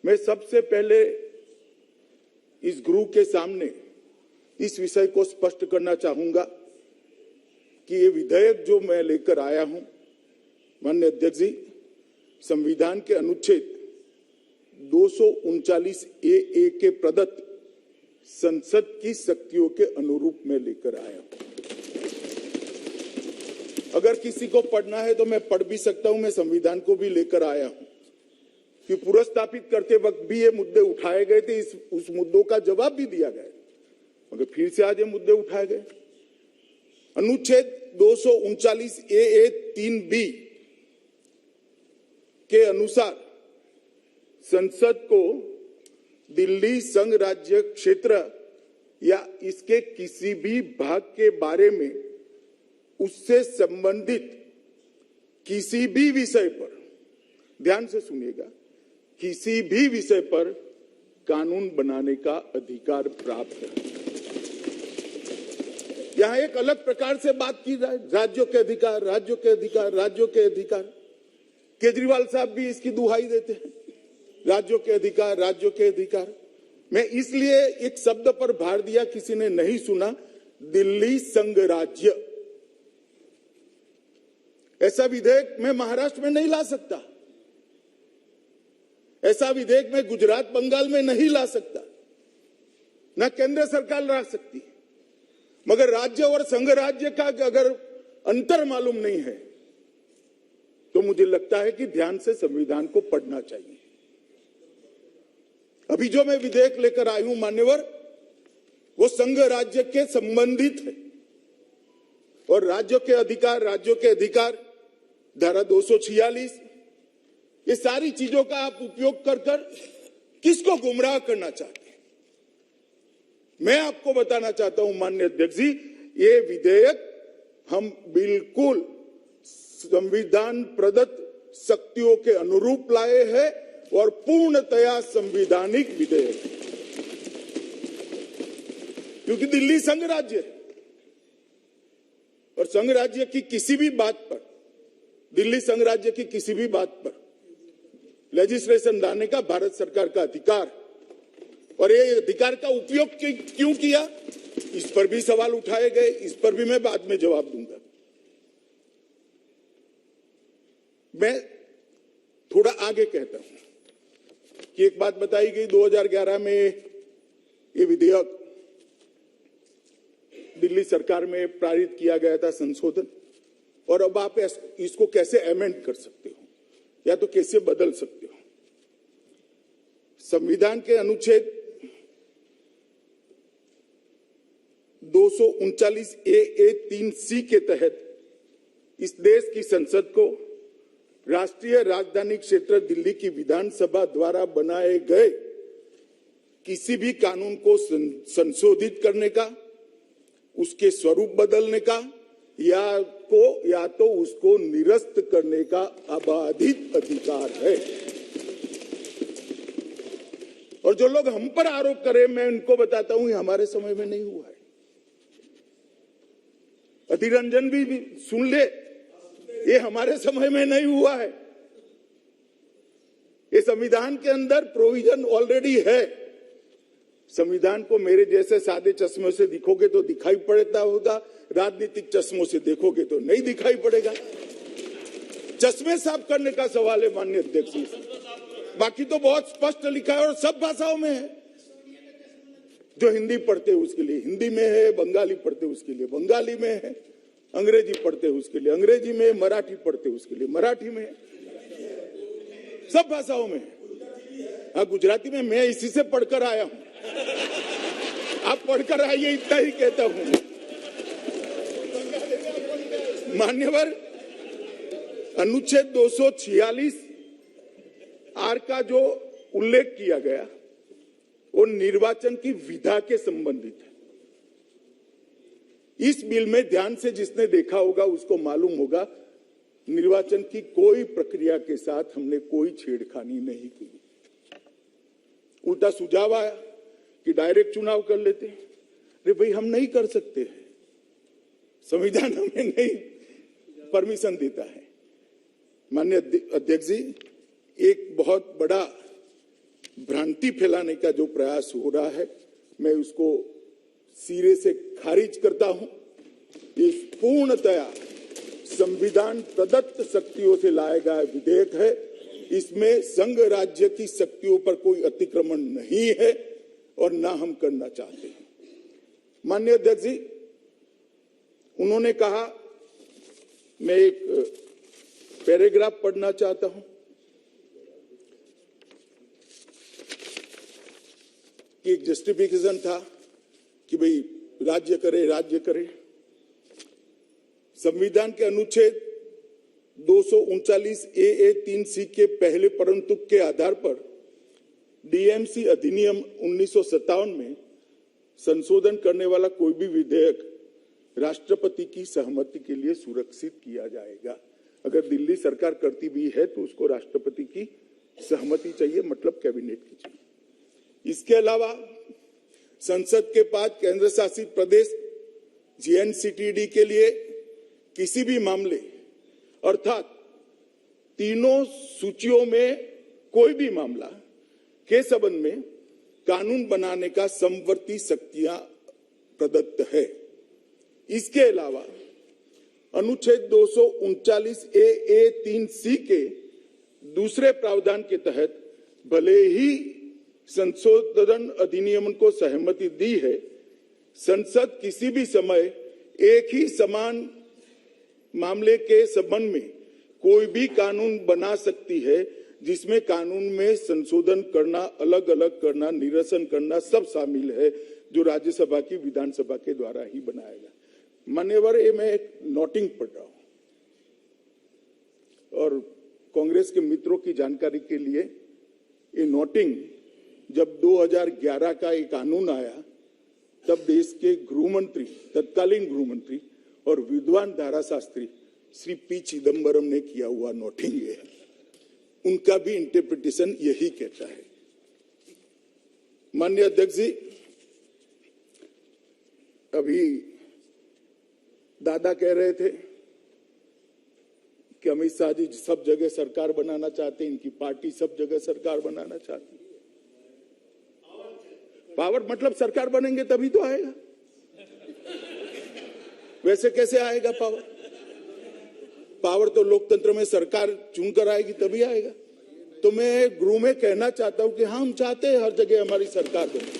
मैं सबसे पहले इस गृह के सामने इस विषय को स्पष्ट करना चाहूंगा कि ये विधेयक जो मैं लेकर आया हूं, माननीय अध्यक्ष जी, संविधान के अनुच्छेद 239 ए के प्रदत्त संसद की शक्तियों के अनुरूप में लेकर आया हूं। अगर किसी को पढ़ना है तो मैं पढ़ भी सकता हूं, मैं संविधान को भी लेकर आया हूं कि पुनर्स्थापित करते वक्त भी ये मुद्दे उठाए गए थे, उस मुद्दों का जवाब भी दिया गया, मगर फिर से आज ये मुद्दे उठाए गए। अनुच्छेद 239 ए 3B के अनुसार संसद को दिल्ली संघ राज्य क्षेत्र या इसके किसी भी भाग के बारे में उससे संबंधित किसी भी विषय पर, ध्यान से सुनिएगा, किसी भी विषय पर कानून बनाने का अधिकार प्राप्त है। यहां एक अलग प्रकार से बात की जाए, राज्यों के अधिकार, राज्यों के अधिकार, राज्यों के अधिकार। केजरीवाल साहब भी इसकी दुहाई देते हैं, राज्यों के अधिकार, राज्यों के अधिकार। मैं इसलिए एक शब्द पर भार दिया, किसी ने नहीं सुना, दिल्ली संघ राज्य। ऐसा विधेयक मैं महाराष्ट्र में नहीं ला सकता, ऐसा विधेयक मैं गुजरात बंगाल में नहीं ला सकता, ना केंद्र सरकार ला सकती। मगर राज्य और संघ राज्य का अगर अंतर मालूम नहीं है तो मुझे लगता है कि ध्यान से संविधान को पढ़ना चाहिए। अभी जो मैं विधेयक लेकर आई हूं मान्यवर, वो संघ राज्य के संबंधित है और राज्यों के अधिकार, राज्यों के अधिकार धारा 246, ये सारी चीजों का आप उपयोग कर किसको गुमराह करना चाहते हैं? मैं आपको बताना चाहता हूं माननीय अध्यक्ष जी, ये विधेयक हम बिल्कुल संविधान प्रदत्त शक्तियों के अनुरूप लाए हैं और पूर्णतया संवैधानिक विधेयक, क्योंकि दिल्ली संघ राज्य है और संघ राज्य की किसी भी बात पर, दिल्ली संघ राज्य की किसी भी बात पर लेजिस्लेशन लाने का भारत सरकार का अधिकार, और ये अधिकार का उपयोग क्यों किया, इस पर भी सवाल उठाए गए, इस पर भी मैं बाद में जवाब दूंगा। मैं थोड़ा आगे कहता हूं कि एक बात बताई गई, 2011 में ये विधेयक दिल्ली सरकार में पारित किया गया था, संशोधन, और अब आप इसको कैसे अमेंड कर सकते हो या तो कैसे बदल सकते हो। संविधान के अनुच्छेद 239 ए 3C के तहत इस देश की संसद को राष्ट्रीय राजधानी क्षेत्र दिल्ली की विधानसभा द्वारा बनाए गए किसी भी कानून को संशोधित करने का, उसके स्वरूप बदलने का या तो उसको निरस्त करने का अबाधित अधिकार है। और जो लोग हम पर आरोप करें, मैं उनको बताता हूं, ये हमारे समय में नहीं हुआ है। अधीर रंजन भी सुन ले, ये हमारे समय में नहीं हुआ है। ये संविधान के अंदर प्रोविजन ऑलरेडी है। संविधान को मेरे जैसे सादे चश्मों से देखोगे तो दिखाई पड़ता होगा, राजनीतिक चश्मों से देखोगे तो नहीं दिखाई पड़ेगा। चश्मे साफ करने का सवाल है माननीय अध्यक्ष जी, बाकी तो बहुत स्पष्ट लिखा है और सब भाषाओं में है। जो हिंदी पढ़ते हैं उसके लिए हिंदी में है, बंगाली पढ़ते हैं उसके लिए बंगाली में है, अंग्रेजी पढ़ते हैं उसके लिए अंग्रेजी में, मराठी पढ़ते हैं उसके लिए मराठी में, सब भाषाओं में है। हाँ, गुजराती में मैं इसी से पढ़कर आया हूं, आप पढ़कर आइए, इतना ही कहता हूं। मान्यवर, अनुच्छेद 246 आर का जो उल्लेख किया गया वो निर्वाचन की विधा के संबंधित है। इस बिल में ध्यान से जिसने देखा होगा उसको मालूम होगा, निर्वाचन की कोई प्रक्रिया के साथ हमने कोई छेड़खानी नहीं की। उल्टा सुझाव आया कि डायरेक्ट चुनाव कर लेते हैं। अरे भाई, हम नहीं कर सकते हैं, संविधान हमें नहीं परमिशन देता है। माननीय अध्यक्ष जी, एक बहुत बड़ा भ्रांति फैलाने का जो प्रयास हो रहा है, मैं उसको सिरे से खारिज करता हूं। ये पूर्णतया संविधान प्रदत्त शक्तियों से लाया गया विधेयक है। इसमें संघ राज्य की शक्तियों पर कोई अतिक्रमण नहीं है और ना हम करना चाहते हैं। माननीय अध्यक्ष जी, उन्होंने कहा, मैं एक पैराग्राफ पढ़ना चाहता हूं कि एक जस्टिफिकेशन था कि भाई राज्य करे। संविधान के अनुच्छेद 239 ए 3C के पहले परंतुक के आधार पर डीएमसी अधिनियम 1957 में संशोधन करने वाला कोई भी विधेयक राष्ट्रपति की सहमति के लिए सुरक्षित किया जाएगा। अगर दिल्ली सरकार करती भी है तो उसको राष्ट्रपति की सहमति चाहिए, मतलब कैबिनेट की चाहिए। इसके अलावा संसद के पास केंद्र शासित प्रदेश जेएनसीटीडी के लिए किसी भी मामले अर्थात तीनों सूचियों में कोई भी मामला के संबंध में कानून बनाने का समवर्ती शक्तियां प्रदत्त है। इसके अलावा अनुच्छेद 239 ए 3C के दूसरे प्रावधान के तहत भले ही संशोधन अधिनियम को सहमति दी है, संसद किसी भी समय एक ही समान मामले के संबंध में कोई भी कानून बना सकती है, जिसमें कानून में संशोधन करना, अलग अलग करना, निरसन करना सब शामिल है, जो राज्यसभा की विधानसभा के द्वारा ही बनाएगा। मान्यवर, ये मैं एक नोटिंग पढ़ रहा हूं और कांग्रेस के मित्रों की जानकारी के लिए, ये नोटिंग जब 2011 का एक कानून आया तब देश के गृह मंत्री, तत्कालीन गृह मंत्री और विद्वान धाराशास्त्री श्री पी चिदम्बरम ने किया हुआ नोटिंग है। उनका भी इंटरप्रिटेशन यही कहता है। माननीय अध्यक्ष जी, अभी दादा कह रहे थे कि अमित शाह जी सब जगह सरकार बनाना चाहते हैं, इनकी पार्टी सब जगह सरकार बनाना चाहती है। पावर मतलब सरकार बनेंगे तभी तो आएगा, वैसे कैसे आएगा पावर? पावर तो लोकतंत्र में सरकार चुनकर आएगी तभी आएगा। तो मैं गृह में कहना चाहता हूं कि हाँ, हम चाहते हैं हर जगह हमारी सरकार बने,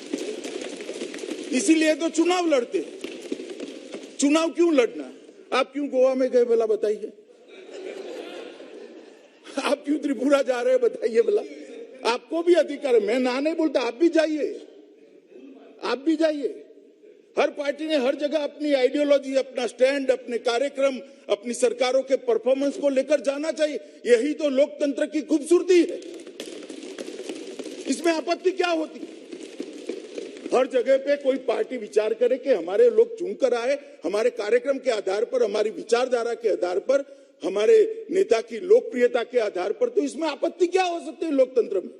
इसीलिए तो चुनाव लड़ते हैं। चुनाव क्यों लड़ना? आप क्यों गोवा में गए भला बताइए? आप क्यों त्रिपुरा जा रहे हैं बताइए भला? आपको भी अधिकार है, मैं ना नहीं बोलता, आप भी जाइए, आप भी जाइए। हर पार्टी ने हर जगह अपनी आइडियोलॉजी, अपना स्टैंड, अपने कार्यक्रम, अपनी सरकारों के परफॉर्मेंस को लेकर जाना चाहिए। यही तो लोकतंत्र की खूबसूरती है। इसमें आपत्ति क्या होती? हर जगह पे कोई पार्टी विचार करे कि हमारे लोग चुनकर आए, हमारे कार्यक्रम के आधार पर, हमारी विचारधारा के आधार पर, हमारे नेता की लोकप्रियता के आधार पर, तो इसमें आपत्ति क्या हो सकती है? लोकतंत्र में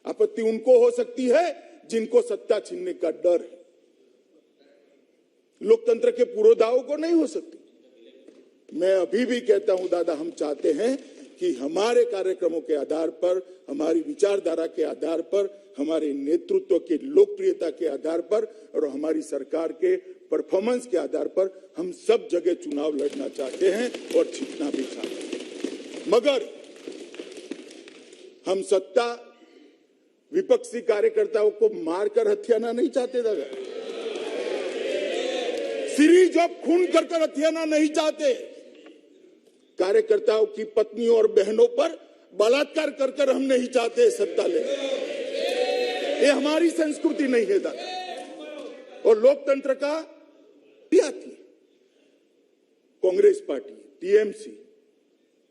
आपत्ति उनको हो सकती है जिनको सत्ता छीनने का डर है। लोकतंत्र के पुरोधाओं को नहीं हो सकती। मैं अभी भी कहता हूं दादा, हम चाहते हैं कि हमारे कार्यक्रमों के आधार पर, हमारी विचारधारा के आधार पर, हमारे नेतृत्व की लोकप्रियता के आधार पर और हमारी सरकार के परफॉर्मेंस के आधार पर हम सब जगह चुनाव लड़ना चाहते हैं और जीतना भी चाहते हैं। मगर हम सत्ता विपक्षी कार्यकर्ताओं को मारकर हथियाना नहीं चाहते दादा। सीरीज ऑफ खून कर हथियाना नहीं चाहते। कार्यकर्ताओं की पत्नियों और बहनों पर बलात्कार कर हम नहीं चाहते सत्ता ले। ये हमारी संस्कृति नहीं है दादा। और लोकतंत्र का आती है कांग्रेस पार्टी, टीएमसी,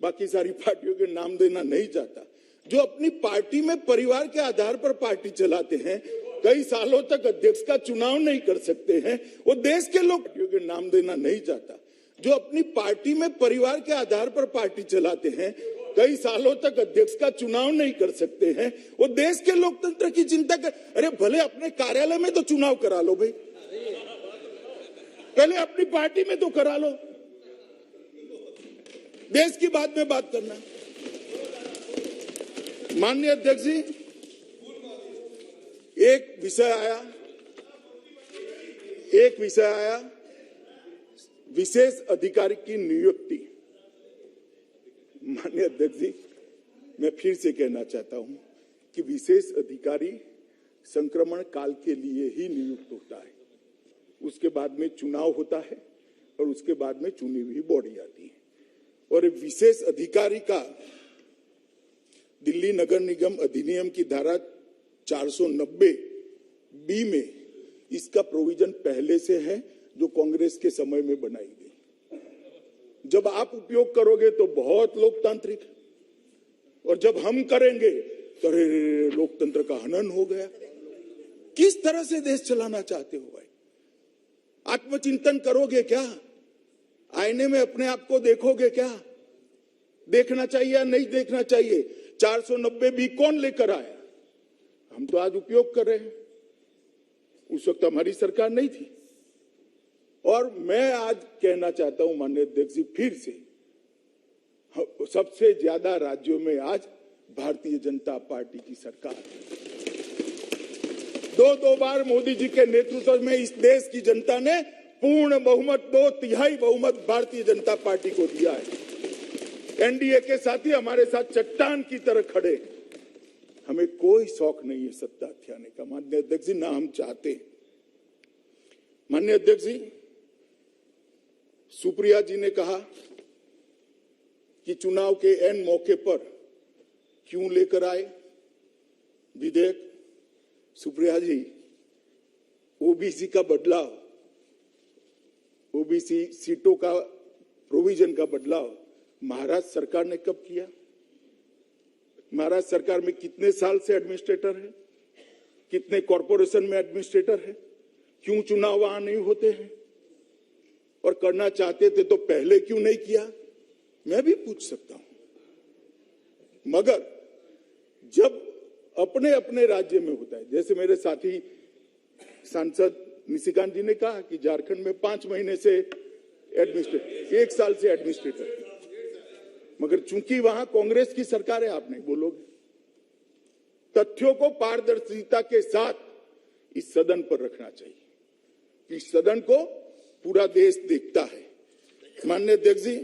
बाकी सारी पार्टियों के नाम देना नहीं चाहता, जो अपनी पार्टी में परिवार के आधार पर पार्टी चलाते हैं, कई सालों तक अध्यक्ष का चुनाव नहीं कर सकते हैं, वो देश के लोग के नाम देना नहीं चाहता, जो अपनी पार्टी में परिवार के आधार पर पार्टी चलाते हैं, कई सालों तक अध्यक्ष का चुनाव नहीं कर सकते हैं, वो देश के लोकतंत्र की चिंता कर। अरे भले अपने कार्यालय में तो चुनाव करा लो भाई, पहले अपनी पार्टी में तो करा लो, देश की बाद में बात करना। माननीय अध्यक्ष जी, एक विषय आया विशेष अधिकारी की नियुक्ति। माननीय अध्यक्ष जी, मैं फिर से कहना चाहता हूं कि विशेष अधिकारी संक्रमण काल के लिए ही नियुक्त होता है, उसके बाद में चुनाव होता है और उसके बाद में चुनी हुई बॉडी आती है। और विशेष अधिकारी का दिल्ली नगर निगम अधिनियम की धारा 490 बी में इसका प्रोविजन पहले से है, जो कांग्रेस के समय में बनाई गई। जब आप उपयोग करोगे तो बहुत लोकतांत्रिक, और जब हम करेंगे तो लोकतंत्र का हनन हो गया। किस तरह से देश चलाना चाहते हो भाई? आत्मचिंतन करोगे क्या? आईने में अपने आप को देखोगे क्या? देखना चाहिए या नहीं देखना चाहिए? 490 बी कौन लेकर आया? हम तो आज उपयोग कर रहे हैं, उस वक्त हमारी सरकार नहीं थी। और मैं आज कहना चाहता हूं माननीय अध्यक्ष जी, फिर से सबसे ज्यादा राज्यों में आज भारतीय जनता पार्टी की सरकार है। दो बार मोदी जी के नेतृत्व में इस देश की जनता ने पूर्ण बहुमत, 2/3 बहुमत भारतीय जनता पार्टी को दिया है। एनडीए के साथी हमारे साथ चट्टान की तरह खड़े। हमें कोई शौक नहीं है सत्ता हथियाने का माननीय अध्यक्ष जी, ना हम चाहते। माननीय अध्यक्ष जी, सुप्रिया जी ने कहा कि चुनाव के एन मौके पर क्यों लेकर आए विधेयक। सुप्रिया जी, ओबीसी का बदलाव, ओबीसी सीटों का प्रोविजन का बदलाव महाराष्ट्र सरकार ने कब किया? महाराष्ट्र सरकार में कितने साल से एडमिनिस्ट्रेटर है? कितने कॉरपोरेशन में एडमिनिस्ट्रेटर है? क्यों चुनाव वहां नहीं होते हैं? और करना चाहते थे तो पहले क्यों नहीं किया? मैं भी पूछ सकता हूं। मगर जब अपने अपने राज्य में होता है, जैसे मेरे साथी सांसद निशिकांत जी ने कहा कि झारखंड में 5 महीने से एडमिनिस्ट्रेटर, 1 साल से एडमिनिस्ट्रेटर, मगर चूंकि वहां कांग्रेस की सरकार है, आप नहीं बोलोगे। तथ्यों को पारदर्शिता के साथ इस सदन पर रखना चाहिए। इस सदन को पूरा देश देखता है। माननीय अध्यक्ष जी,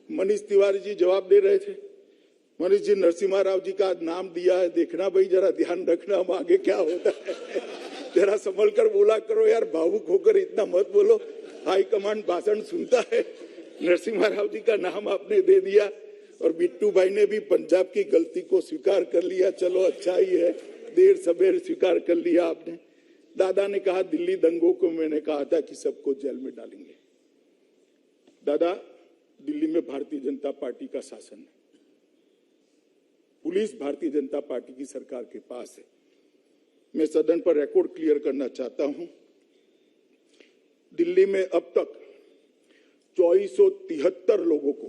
मनीष तिवारी जी जवाब दे रहे थे। मनीष जी, नरसिम्हा राव जी का नाम दिया है, देखना भाई, जरा ध्यान रखना हम आगे क्या होता है। जरा संभल कर बोला करो यार, भावुक होकर इतना मत बोलो। हाईकमांड भाषण सुनता है। नरसिम्हा राव जी का नाम आपने दे दिया और बिट्टू भाई ने भी पंजाब की गलती को स्वीकार कर लिया। चलो अच्छा ही है, देर सबेर स्वीकार कर लिया आपने। दादा ने कहा दिल्ली दंगों को मैंने कहा था कि सबको जेल में डालेंगे। दादा, दिल्ली में भारतीय जनता पार्टी का शासन है, पुलिस भारतीय जनता पार्टी की सरकार के पास है। मैं सदन पर रिकॉर्ड क्लियर करना चाहता हूं, दिल्ली में अब तक 2473 लोगों को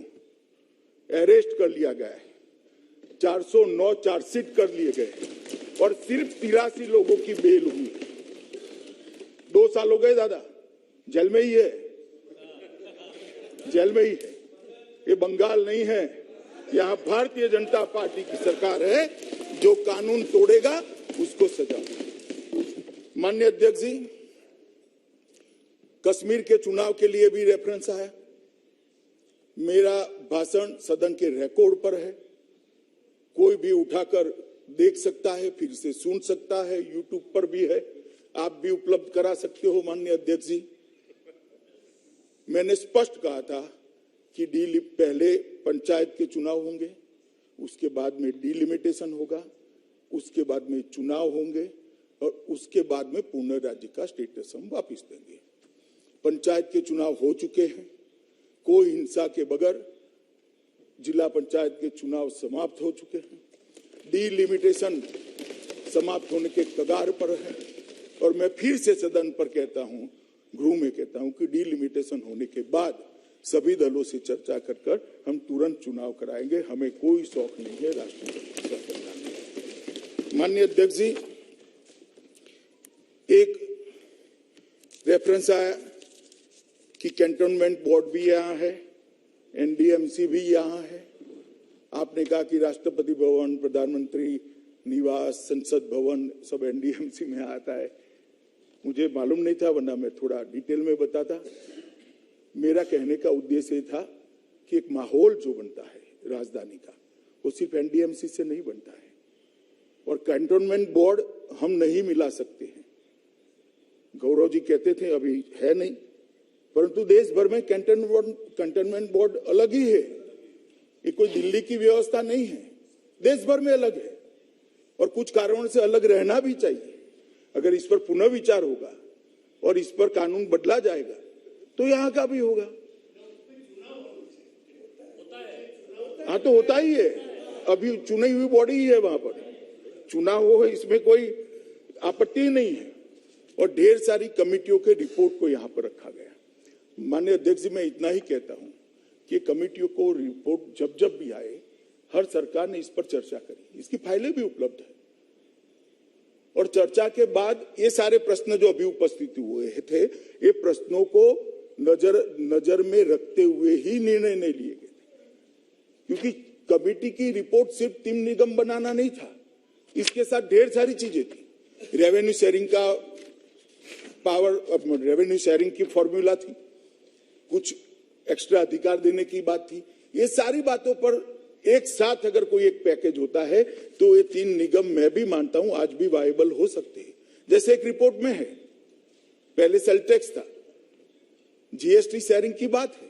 अरेस्ट कर लिया गया है, 409 चार्जशीट कर लिए गए और सिर्फ 83 लोगों की बेल हुई। 2 साल हो गए दादा, जेल में ही है, जेल में ही है। ये बंगाल नहीं है, यहाँ भारतीय जनता पार्टी की सरकार है। जो कानून तोड़ेगा उसको सजा। माननीय अध्यक्ष जी, कश्मीर के चुनाव के लिए भी रेफरेंस आया। मेरा भाषण सदन के रिकॉर्ड पर है, कोई भी उठाकर देख सकता है, फिर से सुन सकता है, यूट्यूब पर भी है, आप भी उपलब्ध करा सकते हो। माननीय अध्यक्ष जी, मैंने स्पष्ट कहा था कि पहले पंचायत के चुनाव होंगे, उसके बाद में डिलिमिटेशन होगा, उसके बाद में चुनाव होंगे और उसके बाद में पूर्ण राज्य का स्टेटस हम वापस देंगे। पंचायत के चुनाव हो चुके हैं, कोई हिंसा के बगैर जिला पंचायत के चुनाव समाप्त हो चुके हैं। डिलिमिटेशन समाप्त होने के कगार पर है और मैं फिर से सदन पर कहता हूं, गृह में कहता हूं कि डिलिमिटेशन होने के बाद सभी दलों से चर्चा कर हम तुरंत चुनाव कराएंगे। हमें कोई शौक नहीं है राष्ट्रपति। माननीय अध्यक्ष जी, एक रेफरेंस आया कि कैंटोनमेंट बोर्ड भी यहाँ है, एनडीएमसी भी यहाँ है। आपने कहा कि राष्ट्रपति भवन, प्रधानमंत्री निवास, संसद भवन सब एनडीएमसी में आता है। मुझे मालूम नहीं था, वरना मैं थोड़ा डिटेल में बताता। मेरा कहने का उद्देश्य था कि एक माहौल जो बनता है राजधानी का, वो सिर्फ एनडीएमसी से नहीं बनता है, और कैंटोनमेंट बोर्ड हम नहीं मिला सकते हैं। गौरव जी कहते थे अभी है नहीं, परंतु देश भर में कैंटोनमेंट बोर्ड अलग ही है। ये कोई दिल्ली की व्यवस्था नहीं है, देश भर में अलग है, और कुछ कारणों से अलग रहना भी चाहिए। अगर इस पर पुनः विचार होगा और इस पर कानून बदला जाएगा तो यहाँ का भी होगा। हाँ, तो होता ही है, अभी चुनी हुई बॉडी ही है, वहां पर चुनाव हो, इसमें कोई आपत्ति नहीं है। और ढेर सारी कमेटियों के रिपोर्ट को यहाँ पर रखा गया। माननीय अध्यक्ष जी, मैं इतना ही कहता हूँ कि कमेटियों को रिपोर्ट जब जब भी आए, हर सरकार ने इस पर चर्चा करी, इसकी फाइलें भी उपलब्ध है, और चर्चा के बाद ये सारे प्रश्न जो अभी उपस्थित हुए थे, ये प्रश्नों को नजर में रखते हुए ही निर्णय नहीं लिए गए, क्योंकि कमेटी की रिपोर्ट सिर्फ 3 निगम बनाना नहीं था, इसके साथ ढेर सारी चीजें थी। रेवेन्यू शेयरिंग का पावर, रेवेन्यू शेयरिंग की फॉर्मूला थी, कुछ एक्स्ट्रा अधिकार देने की बात थी। ये सारी बातों पर एक साथ अगर कोई एक पैकेज होता है तो ये 3 निगम मैं भी मानता हूं आज भी वायबल हो सकते हैं। जैसे एक रिपोर्ट में है, पहले सेल टैक्स था, जीएसटी शेयरिंग की बात है।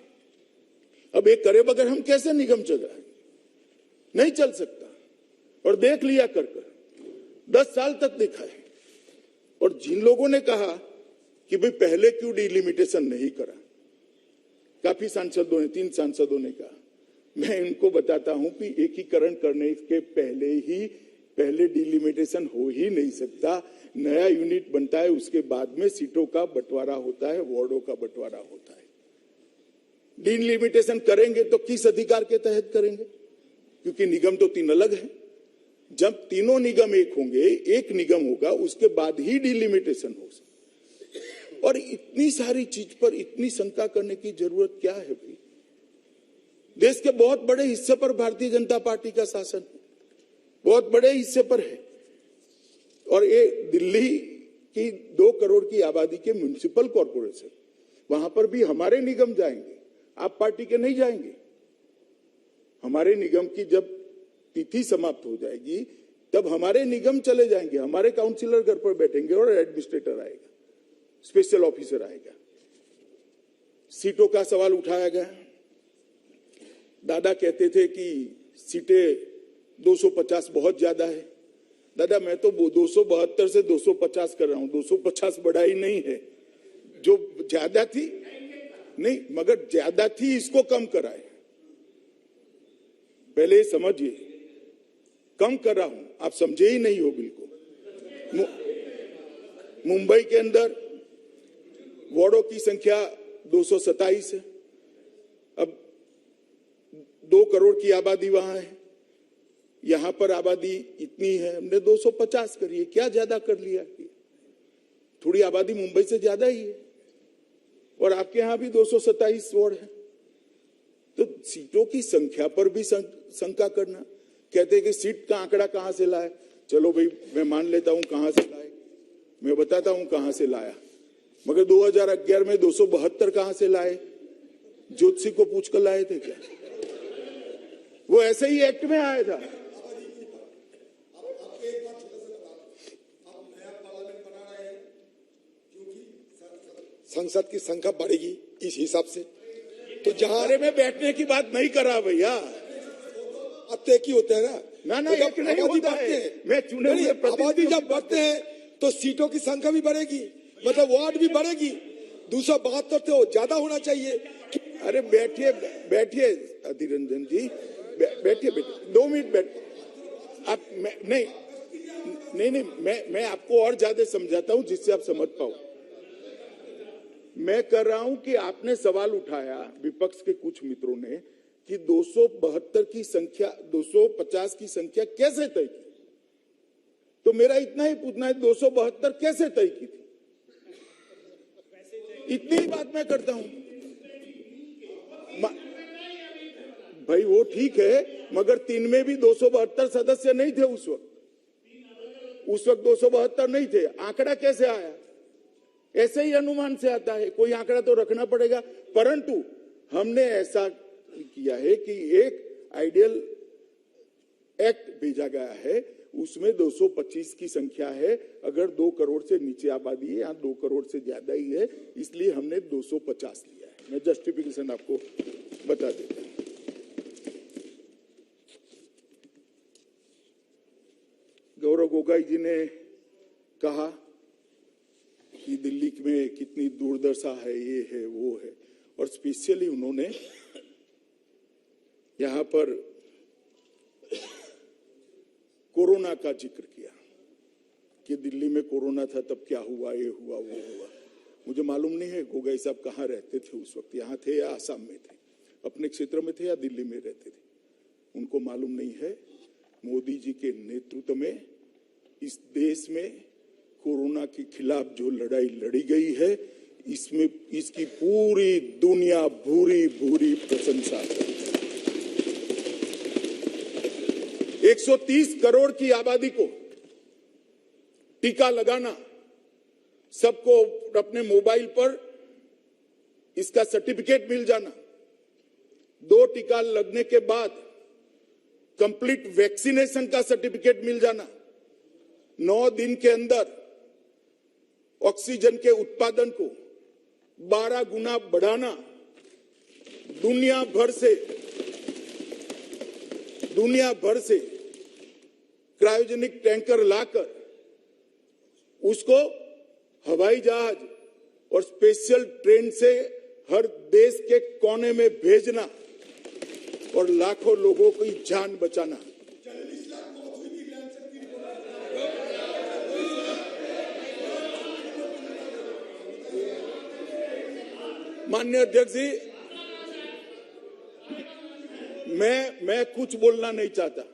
अब एक करे बगैर हम कैसे निगम चल रहा है? नहीं चल सकता। और देख लिया कर 10 साल तक देखा है। और जिन लोगों ने कहा कि भाई पहले क्यों डिलिमिटेशन नहीं करा, काफी सांसदों ने, 3 सांसदों ने कहा, मैं इनको बताता हूं कि एकीकरण करने के पहले डिलिमिटेशन हो ही नहीं सकता। नया यूनिट बनता है, उसके बाद में सीटों का बंटवारा होता है, वार्डों का बंटवारा होता है। डिलिमिटेशन करेंगे तो किस अधिकार के तहत करेंगे? क्योंकि निगम तो 3 अलग है। जब तीनों निगम एक होंगे, एक निगम होगा, उसके बाद ही डिलिमिटेशन हो सकता। और इतनी सारी चीज पर इतनी शंका करने की जरूरत क्या है भाई? देश के बहुत बड़े हिस्से पर भारतीय जनता पार्टी का शासन है, बहुत बड़े हिस्से पर है। और ये दिल्ली की 2 करोड़ की आबादी के म्युनिसिपल कॉर्पोरेशन, वहां पर भी हमारे निगम जाएंगे, आप पार्टी के नहीं जाएंगे। हमारे निगम की जब तिथि समाप्त हो जाएगी तब हमारे निगम चले जाएंगे, हमारे काउंसिलर घर पर बैठेंगे और एडमिनिस्ट्रेटर आएगा, स्पेशल ऑफिसर आएगा। सीटों का सवाल उठाया गया। दादा कहते थे कि सीटें 250 बहुत ज्यादा है। दादा, मैं तो 272 से 250 कर रहा हूं, 250 बढ़ाई नहीं है, जो ज्यादा थी नहीं, मगर ज्यादा थी इसको कम कराए। पहले समझिए, कम कर रहा हूं, आप समझे ही नहीं हो बिल्कुल। मुंबई के अंदर वार्डों की संख्या 227 है। अब 2 करोड़ की आबादी वहां है, यहां पर आबादी इतनी है, हमने 250 करी है। क्या ज्यादा कर लिया? थोड़ी आबादी मुंबई से ज्यादा ही है, और आपके यहां भी 227 वार्ड है। तो सीटों की संख्या पर भी शंका करना। कहते हैं कि सीट का आंकड़ा कहां से लाए? चलो भाई, मैं मान लेता हूं कहां से लाए, मैं बताता हूं कहां से लाया। मगर 2011 में 272 कहां से लाए? ज्योतिषी को पूछकर लाए थे क्या? वो ऐसे ही एक्ट में आया था। संसद की संख्या बढ़ेगी इस हिसाब से, तो जहां में बैठने की बात नहीं कर रहा भैया, अब तय की होते हैं ना, ना एक नहीं होता है। मैं चुने हुए आबादी जब बढ़ते हैं तो सीटों की संख्या भी बढ़ेगी, मतलब वार्ड भी बढ़ेगी। 272 तो ज्यादा होना चाहिए। अरे बैठिए बैठिए अधीर रंजन जी, बैठिए 2 मिनट बैठ। आप नहीं, मैं आपको और ज्यादा समझाता हूं जिससे आप समझ पाओ। मैं कर रहा हूं कि आपने सवाल उठाया, विपक्ष के कुछ मित्रों ने, कि 272 की संख्या, 250 की संख्या कैसे तय की? तो मेरा इतना ही पूछना है, 272 कैसे तय की थी? इतनी ही बात मैं करता हूं भाई। वो ठीक है, मगर 3 में भी 272 सदस्य नहीं थे उस वक्त। उस वक्त 272 नहीं थे। आंकड़ा कैसे आया? ऐसे ही अनुमान से आता है, कोई आंकड़ा तो रखना पड़ेगा। परंतु हमने ऐसा किया है कि एक आइडियल एक्ट भेजा गया है, उसमें 225 की संख्या है। अगर 2 करोड़ से नीचे आबादी है, यहाँ 2 करोड़ से ज्यादा ही है, इसलिए हमने 250 लिया है। मैं जस्टिफिकेशन आपको बता देता हूं। गौरव गोगोई जी ने कहा कि दिल्ली में कितनी दुर्दशा है, ये है वो है, और स्पेशली उन्होंने यहां पर कोरोना का जिक्र किया कि दिल्ली में कोरोना था तब क्या हुआ, ये हुआ वो हुआ। मुझे मालूम नहीं है गोगोई साहब कहाँ रहते थे उस वक्त, यहाँ थे या आसाम में थे, अपने क्षेत्र में थे या दिल्ली में रहते थे, उनको मालूम नहीं है। मोदी जी के नेतृत्व में इस देश में कोरोना के खिलाफ जो लड़ाई लड़ी गई है, इसमें इसकी पूरी दुनिया भूरी भूरी प्रशंसा करती है। 130 करोड़ की आबादी को टीका लगाना, सबको अपने मोबाइल पर इसका सर्टिफिकेट मिल जाना, 2 टीका लगने के बाद कंप्लीट वैक्सीनेशन का सर्टिफिकेट मिल जाना, 9 दिन के अंदर ऑक्सीजन के उत्पादन को 12 गुना बढ़ाना, दुनिया भर से क्रायोजेनिक टैंकर लाकर उसको हवाई जहाज और स्पेशल ट्रेन से हर देश के कोने में भेजना और लाखों लोगों की जान बचाना। माननीय अध्यक्ष जी, मैं कुछ बोलना नहीं चाहता।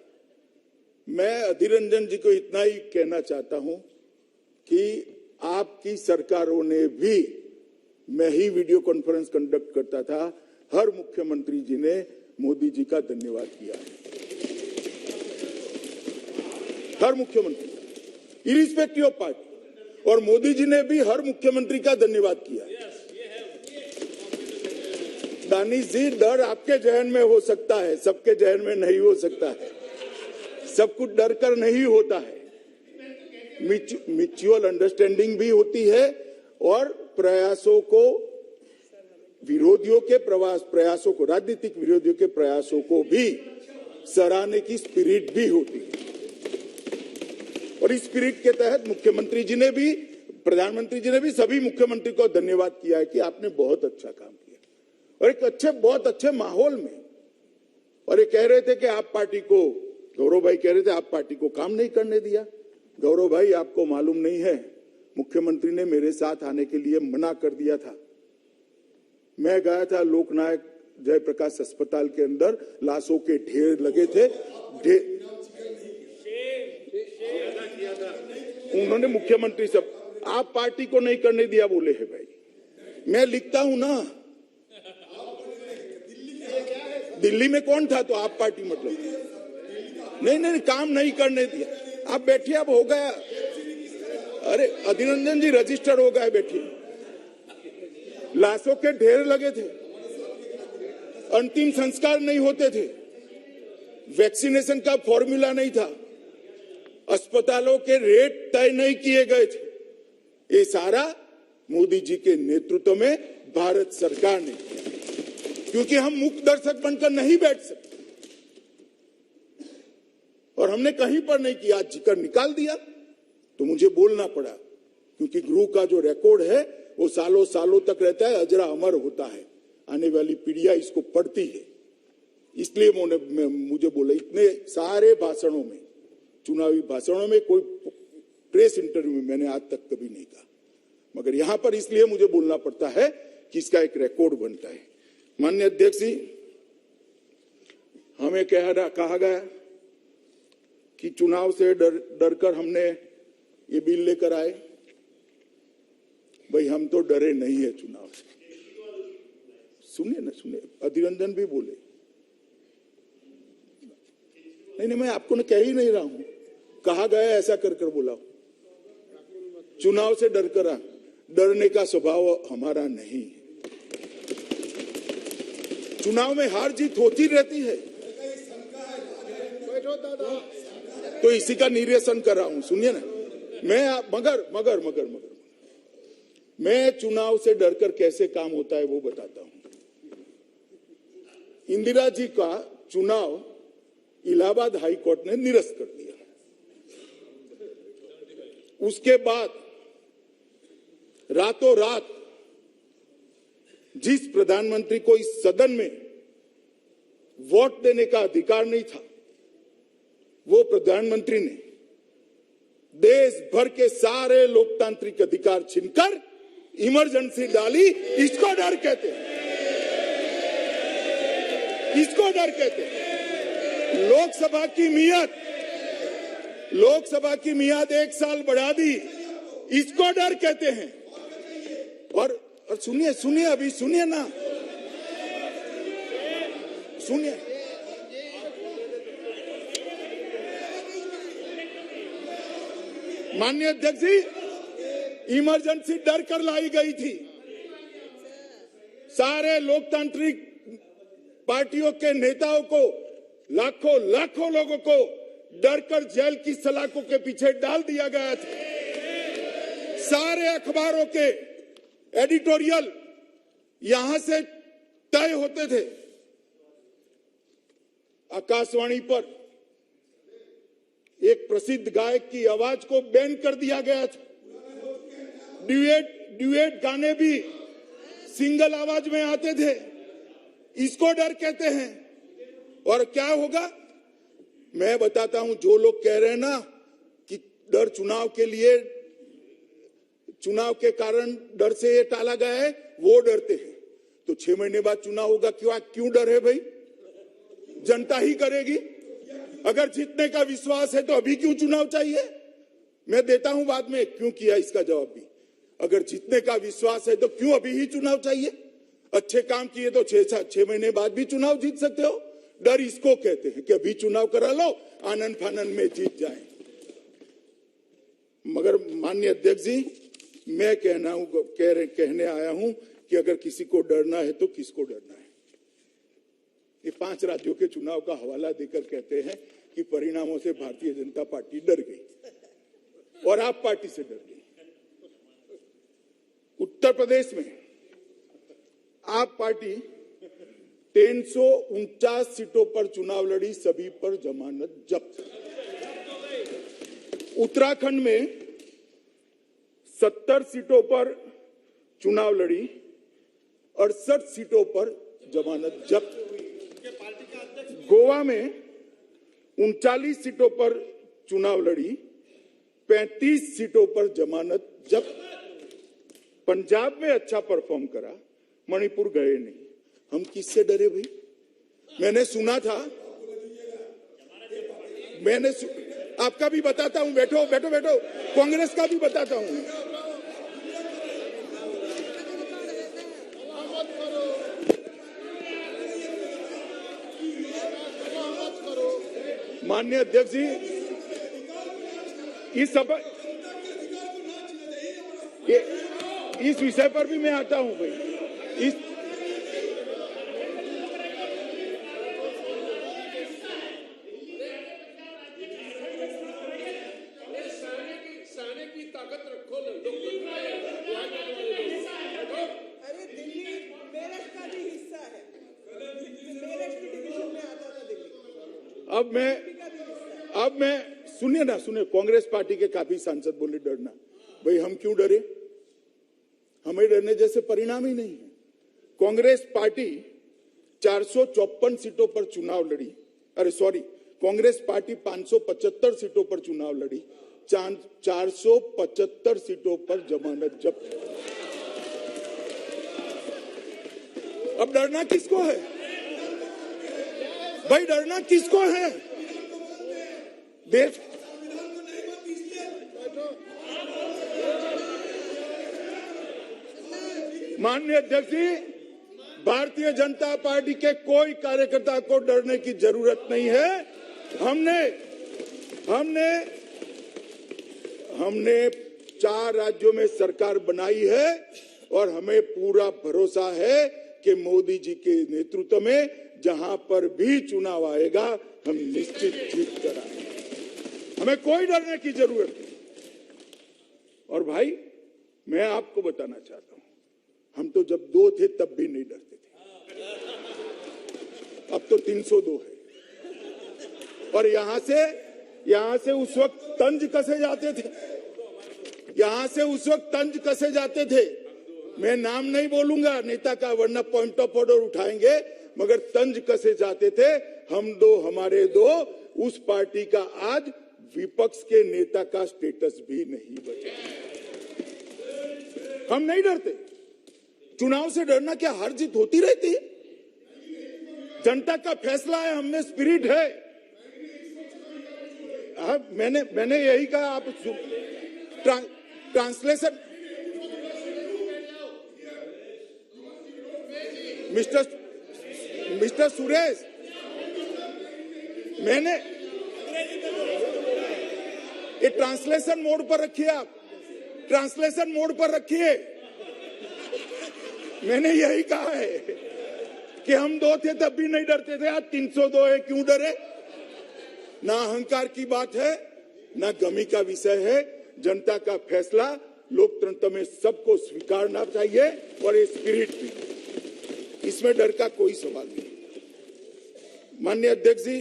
मैं अधीर रंजन जी को इतना ही कहना चाहता हूं कि आपकी सरकारों ने भी, मैं ही वीडियो कॉन्फ्रेंस कंडक्ट करता था, हर मुख्यमंत्री जी ने मोदी जी का धन्यवाद किया है, हर मुख्यमंत्री इरिस्पेक्टिव ऑफ पार्टी, और मोदी जी ने भी हर मुख्यमंत्री का धन्यवाद किया है। दानिश जी, डर आपके जहन में हो सकता है, सबके जहन में नहीं हो सकता है। सब कुछ डर कर नहीं होता है, म्यूचुअल अंडरस्टैंडिंग भी होती है, और प्रयासों को, विरोधियों के प्रयासों को, राजनीतिक विरोधियों के प्रयासों को भी सराहने की स्पिरिट भी होती है। और इस स्पिरिट के तहत मुख्यमंत्री जी ने भी, प्रधानमंत्री जी ने भी सभी मुख्यमंत्री को धन्यवाद किया है कि आपने बहुत अच्छा काम किया, और एक बहुत अच्छे माहौल में। और ये कह रहे थे कि आप पार्टी को, गौरव भाई कह रहे थे आप पार्टी को काम नहीं करने दिया। गौरव भाई, आपको मालूम नहीं है, मुख्यमंत्री ने मेरे साथ आने के लिए मना कर दिया था। मैं गया था लोकनायक जयप्रकाश अस्पताल के अंदर, लाशों के ढेर लगे थे, उन्होंने मुख्यमंत्री सब, आप पार्टी को नहीं करने दिया बोले है। भाई, मैं लिखता हूं ना, दिल्ली में कौन था तो आप पार्टी, मतलब नहीं, काम नहीं करने दिया। आप बैठिए, अब हो गया। अरे अधीर रंजन जी, रजिस्टर हो गया, बैठिए। लाशों के ढेर लगे थे, अंतिम संस्कार नहीं होते थे, वैक्सीनेशन का फॉर्मूला नहीं था, अस्पतालों के रेट तय नहीं किए गए थे। ये सारा मोदी जी के नेतृत्व में भारत सरकार ने किया, क्योंकि हम मुक्त दर्शक बनकर नहीं बैठ सकते, और हमने कहीं पर नहीं किया। जिक्र निकाल दिया तो मुझे बोलना पड़ा, क्योंकि गुरु का जो रिकॉर्ड है वो सालों सालों तक रहता है, अजरा अमर होता है, आने वाली पीढ़ियां इसको पढ़ती है। इसलिए मुझे बोला, इतने सारे भाषणों में, चुनावी भाषणों में, कोई प्रेस इंटरव्यू में मैंने आज तक कभी नहीं कहा, मगर यहां पर इसलिए मुझे बोलना पड़ता है कि इसका एक रिकॉर्ड बनता है। माननीय अध्यक्ष जी, हमें कहा गया कि चुनाव से डरकर हमने ये बिल लेकर आए। भाई, हम तो डरे नहीं है चुनाव से। सुनिए, अधीर रंजन भी बोले। नहीं, मैं आपको कह ही नहीं रहा हूं, कहा गया है ऐसा कर कर बुलाओ। चुनाव से डरने का स्वभाव हमारा नहीं है। चुनाव में हार जीत होती रहती है, तो इसी का निरीक्षण कर रहा हूं। सुनिए ना, मगर मैं चुनाव से डरकर कैसे काम होता है वो बताता हूं। इंदिरा जी का चुनाव इलाहाबाद हाई कोर्ट ने निरस्त कर दिया। उसके बाद रातों रात जिस प्रधानमंत्री को इस सदन में वोट देने का अधिकार नहीं था, वो प्रधानमंत्री ने देश भर के सारे लोकतांत्रिक अधिकार छीनकर इमरजेंसी डाली। इसको डर कहते हैं, इसको डर कहते हैं। लोकसभा की मियाद 1 साल बढ़ा दी, इसको डर कहते हैं। और सुनिए अभी सुनिए ना, सुनिए। माननीय अध्यक्ष जी, इमरजेंसी डर कर लाई गई थी। सारे लोकतांत्रिक पार्टियों के नेताओं को, लाखों लोगों को डर कर जेल की सलाखों के पीछे डाल दिया गया था। सारे अखबारों के एडिटोरियल यहां से तय होते थे। आकाशवाणी पर एक प्रसिद्ध गायक की आवाज को बैन कर दिया गया था। ड्यूएट गाने भी सिंगल आवाज में आते थे। इसको डर कहते हैं। और क्या होगा मैं बताता हूं। जो लोग कह रहे हैं ना कि डर चुनाव के कारण डर से ये टाला गया है, वो डरते हैं। तो 6 महीने बाद चुनाव होगा, क्यों डर है भाई? जनता ही करेगी। अगर जीतने का विश्वास है तो अभी क्यों चुनाव चाहिए? मैं देता हूं बाद में क्यों किया इसका जवाब भी। अगर जीतने का विश्वास है तो क्यों अभी ही चुनाव चाहिए? अच्छे काम किए तो 6 महीने बाद भी चुनाव जीत सकते हो। डर इसको कहते हैं कि अभी चुनाव करा लो, आनंद फानंद में जीत जाए। मगर माननीय अध्यक्ष जी, मैं कहने आया हूं कि अगर किसी को डरना है तो किसको डरना है? ये 5 राज्यों के चुनाव का हवाला देकर कहते हैं कि परिणामों से भारतीय जनता पार्टी डर गई और आप पार्टी से डर गई। उत्तर प्रदेश में आप पार्टी 349 सीटों पर चुनाव लड़ी, सभी पर जमानत जब्त। उत्तराखंड में 70 सीटों पर चुनाव लड़ी, 68 सीटों पर जमानत जब्त। गोवा में 39 सीटों पर चुनाव लड़ी, 35 सीटों पर जमानत जब्त। पंजाब में अच्छा परफॉर्म करा, मणिपुर गए नहीं। हम किससे डरे भाई? मैंने सुना था, आपका भी बताता हूं। बैठो कांग्रेस का भी बताता हूं। माननीय अध्यक्ष जी, इस विषय पर भी मैं आता हूं भाई। अरे दिल्ली मेरठ का भी हिस्सा है, मेरठ की डिवीजन में आता था दिल्ली। अब मैं सुनिए, कांग्रेस पार्टी के काफी सांसद बोले डरना। भाई हम क्यों डरे? हमें डरने जैसे परिणाम ही नहीं है। कांग्रेस पार्टी 454 सीटों पर चुनाव लड़ी, कांग्रेस पार्टी 575 सीटों पर चुनाव लड़ी, 475 सीटों पर जमानत जब्त। अब डरना किसको है भाई? डरना किसको है? देश माननीय अध्यक्ष जी, भारतीय जनता पार्टी के कोई कार्यकर्ता को डरने की जरूरत नहीं है। हमने हमने 4 राज्यों में सरकार बनाई है और हमें पूरा भरोसा है कि मोदी जी के नेतृत्व में जहां पर भी चुनाव आएगा हम निश्चित जीत कर आएंगे। हमें कोई डरने की जरूरत नहीं। और भाई मैं आपको बताना चाहता हूं, हम तो जब 2 थे तब भी नहीं डरते थे, अब तो 302 है। और यहां से उस वक्त तंज कसे जाते थे, जाते थे। मैं नाम नहीं बोलूंगा नेता का, वरना पॉइंट ऑफ ऑर्डर उठाएंगे, मगर तंज कसे जाते थे। हम 2 हमारे 2, उस पार्टी का आज विपक्ष के नेता का स्टेटस भी नहीं बचा। हम नहीं डरते। चुनाव से डरना क्या, हार जीत होती रहती है। जनता का फैसला है, हमने स्पिरिट है। मैंने यही कहा। आप ट्रांसलेशन मिस्टर सुरेश, मैंने ये ट्रांसलेशन मोड पर रखिए, आप ट्रांसलेशन मोड पर रखिए। मैंने यही कहा है कि हम 2 थे तब भी नहीं डरते थे, आज 302 है, क्यों डरे। ना अहंकार की बात है, ना गमी का विषय है। जनता का फैसला लोकतंत्र में सबको स्वीकारना चाहिए और ये स्पिरिट भी, इसमें डर का कोई सवाल नहीं। माननीय अध्यक्ष जी,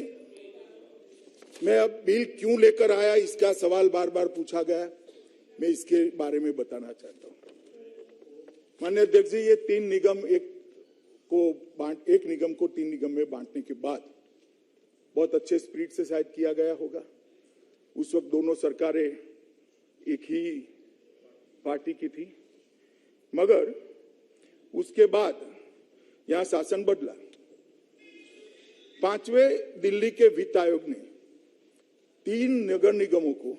मैं अब बिल क्यों लेकर आया इसका सवाल बार बार पूछा गया, मैं इसके बारे में बताना चाहता हूं। माननीय अध्यक्ष जी, ये 3 निगम एक निगम को 3 निगम में बांटने के बाद बहुत अच्छे स्पिरिट से शायद किया गया होगा। उस वक्त दोनों सरकारें एक ही पार्टी की थी, मगर उसके बाद यहां शासन बदला। 5वें दिल्ली के वित्त आयोग ने 3 नगर निगमों को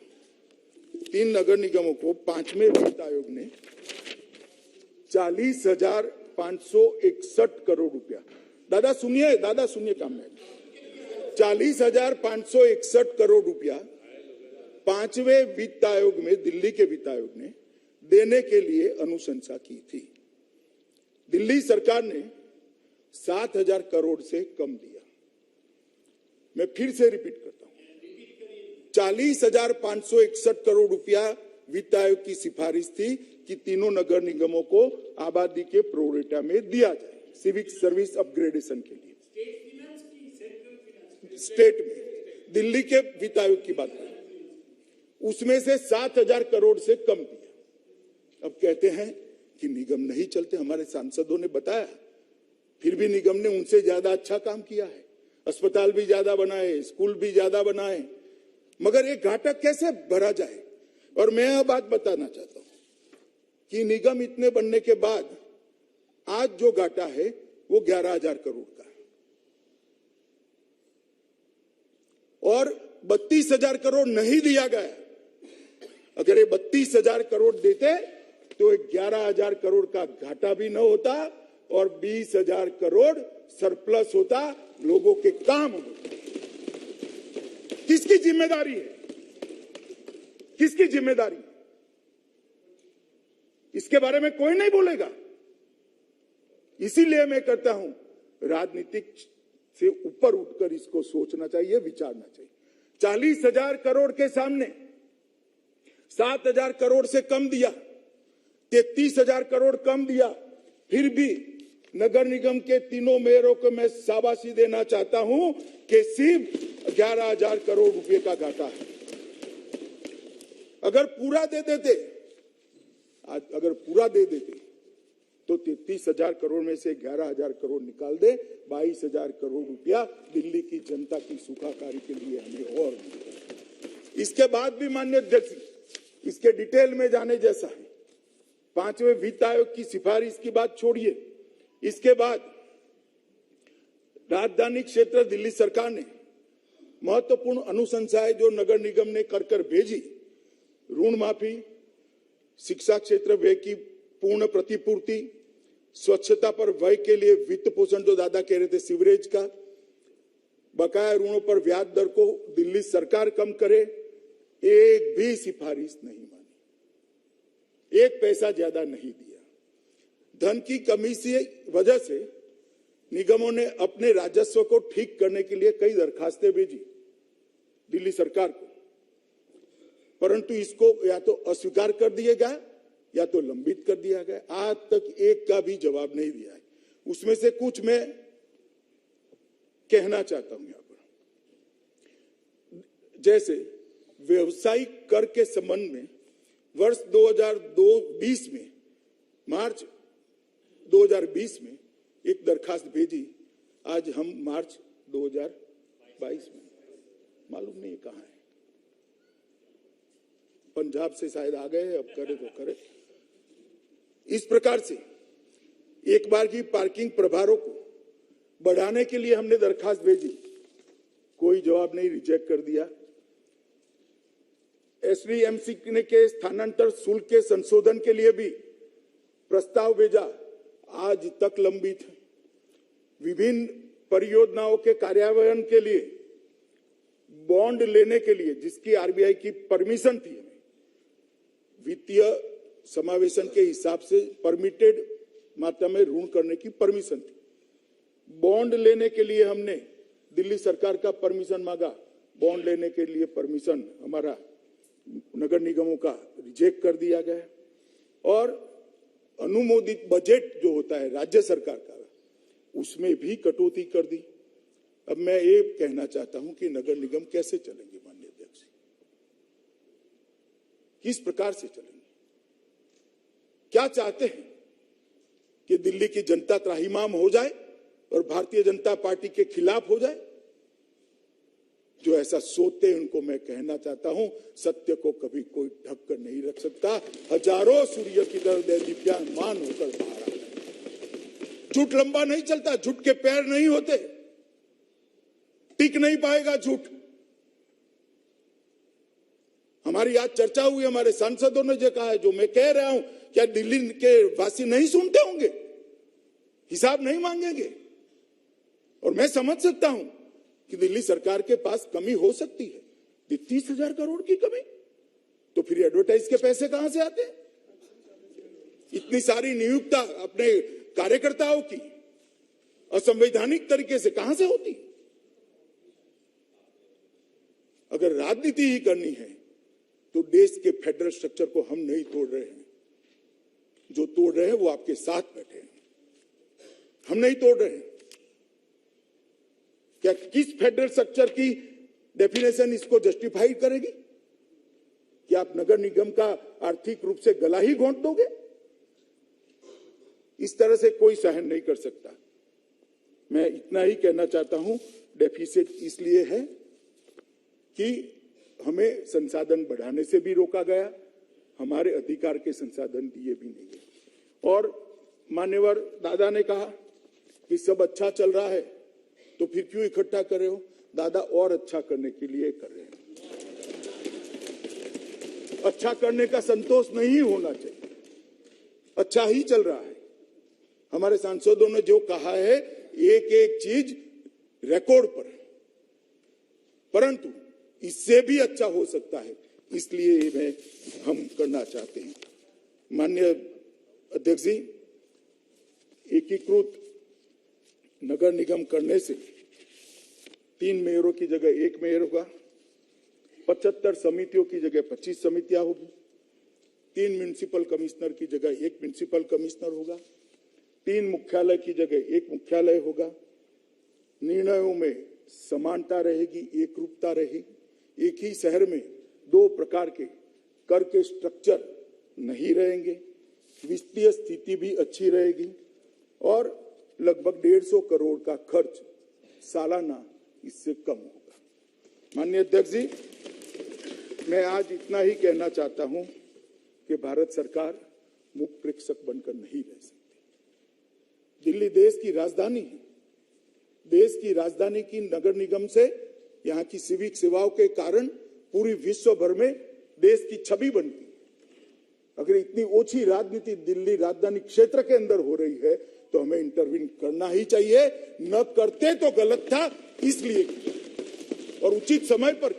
5वें वित्त आयोग ने 40,561 करोड़ रुपया, दादा सुनिए काम में, 40,561 करोड़ रुपया 5वें वित्त आयोग में, दिल्ली के वित्त आयोग ने देने के लिए अनुशंसा की थी। दिल्ली सरकार ने 7,000 करोड़ से कम दिया। मैं फिर से रिपीट करता हूं, 40,561 करोड़ रुपया वित्त आयोग की सिफारिश थी कि तीनों नगर निगमों को आबादी के प्रोरेटा में दिया जाए, सिविक सर्विस अपग्रेडेशन के लिए। स्टेट में दिल्ली के वित्त आयोग की बात करें, उसमें से 7,000 करोड़ से कम दिया। अब कहते हैं कि निगम नहीं चलते, हमारे सांसदों ने बताया, फिर भी निगम ने उनसे ज्यादा अच्छा काम किया है। अस्पताल भी ज्यादा बनाए, स्कूल भी ज्यादा बनाए, मगर ये घाटा कैसे भरा जाए। और मैं यह बात बताना चाहता हूं कि निगम इतने बनने के बाद आज जो घाटा है वो 11,000 करोड़ का है, और 32,000 करोड़ नहीं दिया गया। अगर ये 32,000 करोड़ देते तो 11,000 करोड़ का घाटा भी न होता और 20,000 करोड़ सरप्लस होता, लोगों के काम होते। किसकी जिम्मेदारी है, किसकी जिम्मेदारी? इसके बारे में कोई नहीं बोलेगा। इसीलिए मैं कहता हूं, राजनीतिक से ऊपर उठकर इसको सोचना चाहिए, विचारना चाहिए। 40,000 करोड़ के सामने 7,000 करोड़ से कम दिया, 33,000 करोड़ कम दिया, फिर भी नगर निगम के तीनों मेयरों को मैं शाबाशी देना चाहता हूं कि सिर्फ 11,000 करोड़ रुपए का घाटा है। अगर पूरा दे देते तो 33,000 करोड़ में से 11,000 करोड़ निकाल दे, 22,000 करोड़ रुपया दिल्ली की जनता की सुखाकारी के लिए हमें और। इसके बाद भी माननीय अध्यक्ष, इसके डिटेल में जाने जैसा है। 5वें वित्त आयोग की सिफारिश की बात छोड़िए, इसके बाद राजधानी क्षेत्र दिल्ली सरकार ने महत्वपूर्ण अनुशंसाएं जो नगर निगम ने कर भेजी, ऋण माफी, शिक्षा क्षेत्र व्यय की पूर्ण प्रतिपूर्ति, स्वच्छता पर व्यय के लिए वित्त पोषण, जो दादा कह रहे थे सीवरेज का, बकाया ऋणों पर ब्याज दर को दिल्ली सरकार कम करे, एक भी सिफारिश नहीं मानी, एक पैसा ज्यादा नहीं दिया। धन की कमी से वजह से निगमों ने अपने राजस्व को ठीक करने के लिए कई दरखास्तें भेजी दिल्ली सरकार को, परंतु इसको या तो अस्वीकार कर दिया गया या तो लंबित कर दिया गया। आज तक एक का भी जवाब नहीं दिया है। उसमें से कुछ मैं कहना चाहता हूं यहां पर, जैसे व्यवसायिक कर के संबंध में वर्ष 2020 में, मार्च 2020 में एक दरखास्त भेजी। आज हम मार्च 2022 में, मालूम नहीं कहां है, पंजाब से शायद आ गए, अब करे तो करे। इस प्रकार से एक बार की पार्किंग प्रभारों को बढ़ाने के लिए हमने दरखास्त भेजी, कोई जवाब नहीं, रिजेक्ट कर दिया। एसडीएमसी के स्थानांतरण शुल्क के संशोधन के लिए भी प्रस्ताव भेजा, आज तक लंबित है। विभिन्न परियोजनाओं के कार्यान्वयन के लिए बॉन्ड लेने के लिए, जिसकी आरबीआई की परमिशन थी, वित्तीय समावेशन के हिसाब से परमिटेड मात्रा में ऋण करने की परमिशन थी। बॉन्ड लेने के लिए हमने दिल्ली सरकार का परमिशन मांगा, बॉन्ड लेने के लिए परमिशन हमारा नगर निगमों का रिजेक्ट कर दिया गया। और अनुमोदित बजट जो होता है राज्य सरकार का, उसमें भी कटौती कर दी। अब मैं ये कहना चाहता हूं कि नगर निगम कैसे चलेंगे माननीय अध्यक्ष, किस प्रकार से चलेंगे? क्या चाहते हैं कि दिल्ली की जनता त्राहिमाम हो जाए और भारतीय जनता पार्टी के खिलाफ हो जाए? जो ऐसा सोचते हैं उनको मैं कहना चाहता हूं, सत्य को कभी कोई ढक कर नहीं रख सकता। हजारों सूर्य की तरह दीप्यमान होकर बाहर आता है। झूठ लंबा नहीं चलता, झूठ के पैर नहीं होते, टिक नहीं पाएगा झूठ। हमारी आज चर्चा हुई, हमारे सांसदों ने जो कहा है, जो मैं कह रहा हूं, क्या दिल्ली के वासी नहीं सुनते होंगे, हिसाब नहीं मांगेंगे? और मैं समझ सकता हूं कि दिल्ली सरकार के पास कमी हो सकती है, 30,000 करोड़ की कमी, तो फिर एडवर्टाइज के पैसे कहां से आते हैं? इतनी सारी नियुक्ता अपने कार्यकर्ताओं की असंवैधानिक तरीके से कहां से होती? अगर राजनीति ही करनी है तो देश के फेडरल स्ट्रक्चर को हम नहीं तोड़ रहे हैं, जो तोड़ रहे हैं वो आपके साथ बैठे हैं, हम नहीं तोड़ रहे हैं। क्या किस फेडरल स्ट्रक्चर की डेफिनेशन इसको जस्टिफाई करेगी कि आप नगर निगम का आर्थिक रूप से गला ही घोंट दोगे? इस तरह से कोई सहन नहीं कर सकता। मैं इतना ही कहना चाहता हूं, डेफिसिट इसलिए है कि हमें संसाधन बढ़ाने से भी रोका गया, हमारे अधिकार के संसाधन दिए भी नहीं गए। और मान्यवर दादा ने कहा कि सब अच्छा चल रहा है तो फिर क्यों इकट्ठा कर रहे हो? दादा और अच्छा करने के लिए कर रहे हैं। अच्छा करने का संतोष नहीं होना चाहिए, अच्छा ही चल रहा है। हमारे सांसदों ने जो कहा है, एक एक चीज रिकॉर्ड पर, परंतु इससे भी अच्छा हो सकता है, इसलिए हम करना चाहते हैं। माननीय अध्यक्ष जी, एकीकृत नगर निगम करने से 3 मेयरों की जगह 1 मेयर होगा, 75 समितियों की जगह 25 समितियां होगी, 3 म्युनिसिपल कमिश्नर की जगह 1 म्युनिसिपल कमिश्नर होगा, 3 मुख्यालय की जगह 1 मुख्यालय होगा। निर्णयों में समानता रहेगी, एकरूपता रहेगी। एक ही शहर में 2 प्रकार के कर के स्ट्रक्चर नहीं रहेंगे, वित्तीय स्थिति भी अच्छी रहेगी और लगभग 150 करोड़ का खर्च सालाना इससे कम होगा। माननीय अध्यक्ष जी, मैं आज इतना ही कहना चाहता हूं कि भारत सरकार मुख्य प्रेक्षक बनकर नहीं रह सकती। दिल्ली देश की राजधानी है, देश की राजधानी की नगर निगम से यहाँ की सिविक सेवाओं के कारण पूरी विश्व भर में देश की छवि बनती है। अगर इतनी ओछी राजनीति दिल्ली राजधानी क्षेत्र के अंदर हो रही है तो हमें इंटरवीन करना ही चाहिए, न करते तो गलत था, इसलिए और उचित समय पर।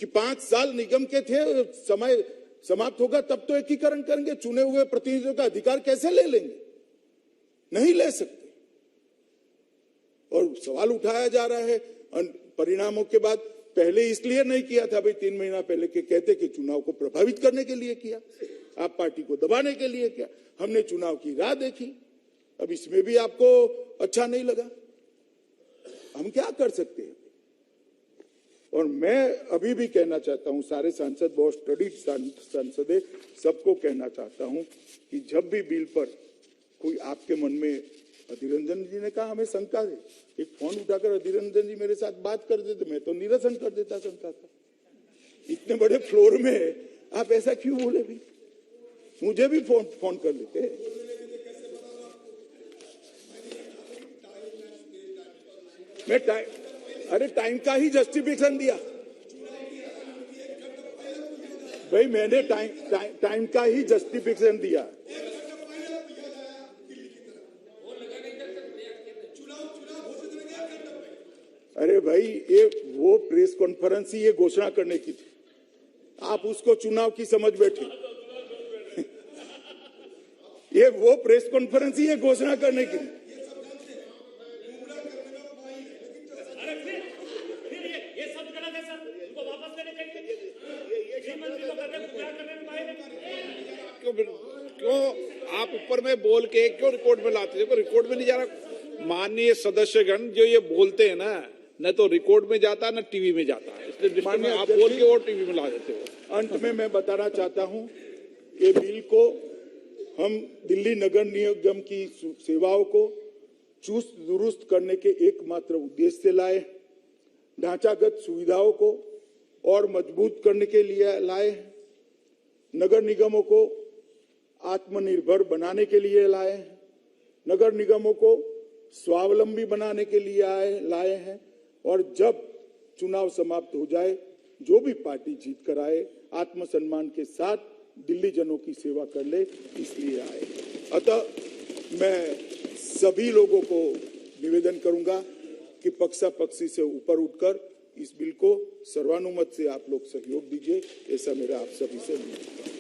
कि 5 साल निगम के थे, समय समाप्त होगा तब तो एकीकरण करेंगे। चुने हुए प्रतिनिधियों का अधिकार कैसे ले लेंगे? नहीं ले सकते। और सवाल उठाया जा रहा है परिणामों के बाद, पहले इसलिए नहीं किया था भाई, 3 महीना पहले के कहते कि चुनाव को प्रभावित करने के लिए किया, आप पार्टी को दबाने के लिए किया। हमने चुनाव की राह देखी, अब इसमें भी आपको अच्छा नहीं लगा, हम क्या कर सकते हैं? और मैं अभी भी कहना चाहता हूं, सारे सांसद, बहुत स्टडीड सांसद है, सबको कहना चाहता हूं कि जब भी बिल पर कोई आपके मन में, अधीर रंजन जी ने कहा हमें शंका है, एक फोन उठाकर अधीर रंजन जी मेरे साथ बात कर देते, मैं तो निरसन कर देता शंका का। इतने बड़े फ्लोर में आप ऐसा क्यों बोले? भी मुझे भी फोन कर लेते। मैं टाइम का ही जस्टिफिकेशन दिया भाई, मैंने टाइम का ही जस्टिफिकेशन दिया। अरे भाई, ये वो प्रेस कॉन्फ्रेंस ही ये घोषणा करने की थी, आप उसको चुनाव की समझ बैठे। ये वो प्रेस कॉन्फ्रेंस ही ये घोषणा करने की थी। क्यों आप ऊपर में बोल के क्यों रिकॉर्ड में लाते हैं? रिकॉर्ड में नहीं जा रहा। माननीय सदस्यगण जो ये बोलते हैं ना, न तो रिकॉर्ड में जाता न टीवी में जाता, इसलिए आप बोल के और टीवी में ला देते हो। अंत में मैं बताना चाहता हूं, ये बिल को हम दिल्ली नगर निगम की सेवाओं को चुस्त दुरुस्त करने के एकमात्र उद्देश्य से लाए, ढांचागत सुविधाओं को और मजबूत करने के लिए लाए, नगर निगमों को आत्मनिर्भर बनाने के लिए लाए, नगर निगमों को स्वावलंबी बनाने के लिए लाए हैं, और जब चुनाव समाप्त हो जाए, जो भी पार्टी जीत कर आए, आत्मसम्मान के साथ दिल्ली जनों की सेवा कर ले, इसलिए आए। अतः मैं सभी लोगों को निवेदन करूंगा कि पक्षापक्षी से ऊपर उठकर इस बिल को सर्वानुमत से आप लोग सहयोग दीजिए, ऐसा मेरा आप सभी से निवेदन है।